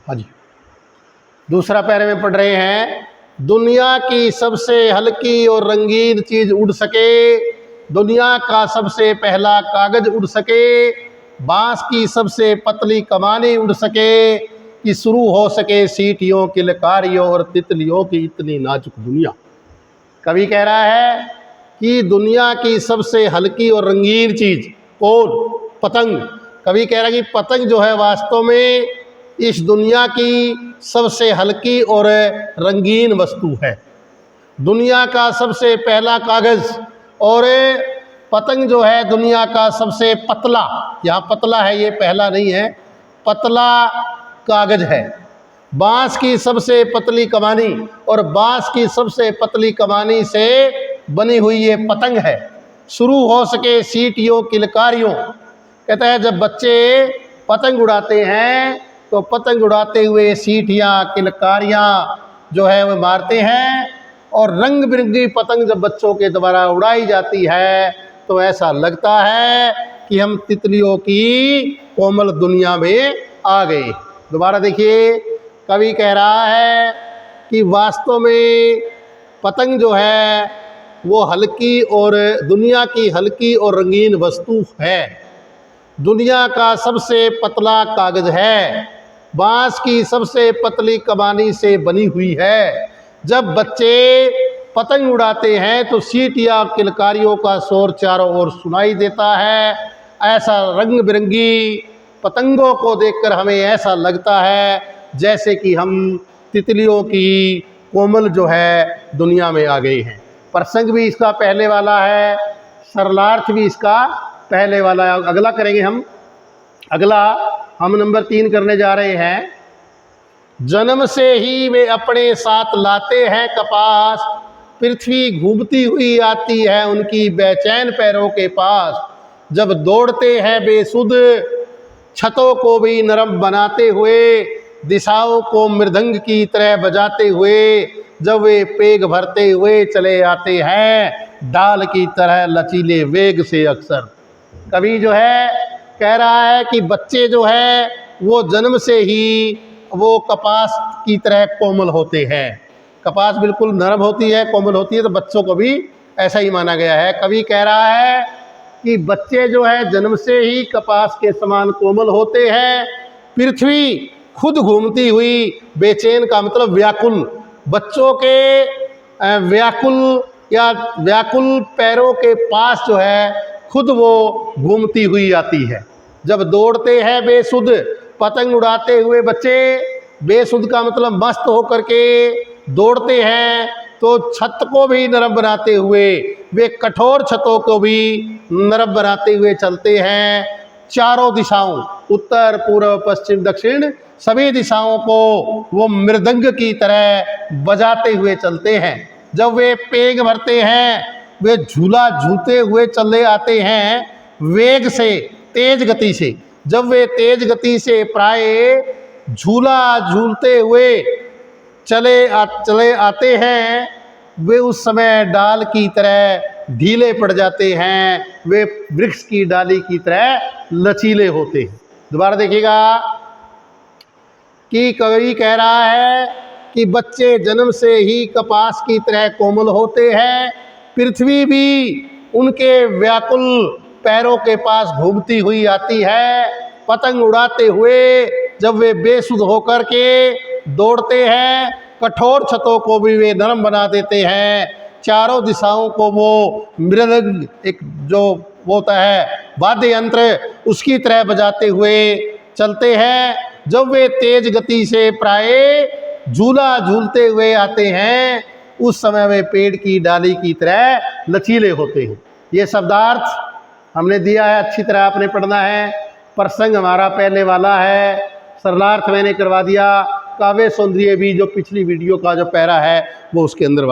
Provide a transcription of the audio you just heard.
हाँ जी, दूसरा पैरे में पढ़ रहे हैं, दुनिया की सबसे हल्की और रंगीन चीज उड़ सके, दुनिया का सबसे पहला कागज उड़ सके, बांस की सबसे पतली कमानी उड़ सके, कि शुरू हो सके सीटियों किलकारियों और तितलियों की इतनी नाजुक दुनिया। कवि कह रहा है कि दुनिया की सबसे हल्की और रंगीन चीज कौन? पतंग। कवि कह रहा है कि पतंग जो है वास्तव में इस दुनिया की सबसे हल्की और रंगीन वस्तु है, दुनिया का सबसे पहला कागज। और पतंग जो है दुनिया का सबसे पतला, यहाँ पतला है, ये पहला नहीं है, पतला कागज है। बांस की सबसे पतली कमानी, और बांस की सबसे पतली कमानी से बनी हुई ये पतंग है। शुरू हो सके सीटियों किलकारियों। कहता है जब बच्चे पतंग उड़ाते हैं तो पतंग उड़ाते हुए सीटियाँ किलकारियाँ जो है वो मारते हैं, और रंग बिरंगी पतंग जब बच्चों के द्वारा उड़ाई जाती है तो ऐसा लगता है कि हम तितलियों की कोमल दुनिया में आ गए। दोबारा देखिए, कवि कह रहा है कि वास्तव में पतंग जो है वो हल्की और दुनिया की हल्की और रंगीन वस्तु है, दुनिया का सबसे पतला कागज है, बांस की सबसे पतली कमानी से बनी हुई है। जब बच्चे पतंग उड़ाते हैं तो सीटियाँ किलकारियों का शोर चारों ओर सुनाई देता है। ऐसा रंग बिरंगी पतंगों को देखकर हमें ऐसा लगता है जैसे कि हम तितलियों की कोमल जो है दुनिया में आ गए हैं। प्रसंग भी इसका पहले वाला है, सरलार्थ भी इसका पहले वाला है। अगला करेंगे हम, अगला हम नंबर 3 करने जा रहे हैं। जन्म से ही वे अपने साथ लाते हैं कपास, पृथ्वी घूमती हुई आती है उनकी बेचैन पैरों के पास। जब दौड़ते हैं बेसुध छतों को भी नरम बनाते हुए, दिशाओं को मृदंग की तरह बजाते हुए, जब वे पेग भरते हुए चले आते हैं डाल की तरह लचीले वेग से अक्सर। कवि जो है कह रहा है कि बच्चे जो है वो जन्म से ही वो कपास की तरह कोमल होते हैं। कपास बिल्कुल नरम होती है, कोमल होती है, तो बच्चों को भी ऐसा ही माना गया है। कवि कह रहा है कि बच्चे जो है जन्म से ही कपास के समान कोमल होते हैं। पृथ्वी खुद घूमती हुई, बेचैन का मतलब व्याकुल, बच्चों के व्याकुल या व्याकुल पैरों के पास जो है खुद वो घूमती हुई आती है। जब दौड़ते हैं बेसुध, पतंग उड़ाते हुए बच्चे, बेसुध का मतलब मस्त होकर के दौड़ते हैं तो छत को भी नरम बनाते हुए, वे कठोर छतों को भी नरम बनाते हुए चलते हैं। चारों दिशाओं, उत्तर पूर्व पश्चिम दक्षिण, सभी दिशाओं को वो मृदंग की तरह बजाते हुए चलते हैं। जब वे पेग भरते हैं वे झूला झूलते हुए चले आते हैं वेग से, तेज गति से। जब वे तेज गति से प्राय झूला झूलते हुए चले आते हैं, वे उस समय डाल की तरह ढीले पड़ जाते हैं, वे वृक्ष की डाली की तरह लचीले होते हैं। दोबारा देखिएगा कि कवि कह रहा है कि बच्चे जन्म से ही कपास की तरह कोमल होते हैं, पृथ्वी भी उनके व्याकुल पैरों के पास घूमती हुई आती है। पतंग उड़ाते हुए जब वे बेसुध होकर के दौड़ते हैं, कठोर छतों को भी वे नरम बना देते हैं। चारों दिशाओं को वो मृदंग, एक जो होता है वाद्य यंत्र, उसकी तरह बजाते हुए चलते हैं। जब वे तेज गति से प्राय झूला झूलते हुए आते हैं, उस समय वे पेड़ की डाली की तरह लचीले होते हैं। ये शब्दार्थ हमने दिया है, अच्छी तरह आपने पढ़ना है। प्रसंग हमारा पहले वाला है, सरलार्थ मैंने करवा दिया। काव्य सौंदर्य भी जो पिछली वीडियो का जो पैरा है वो उसके अंदर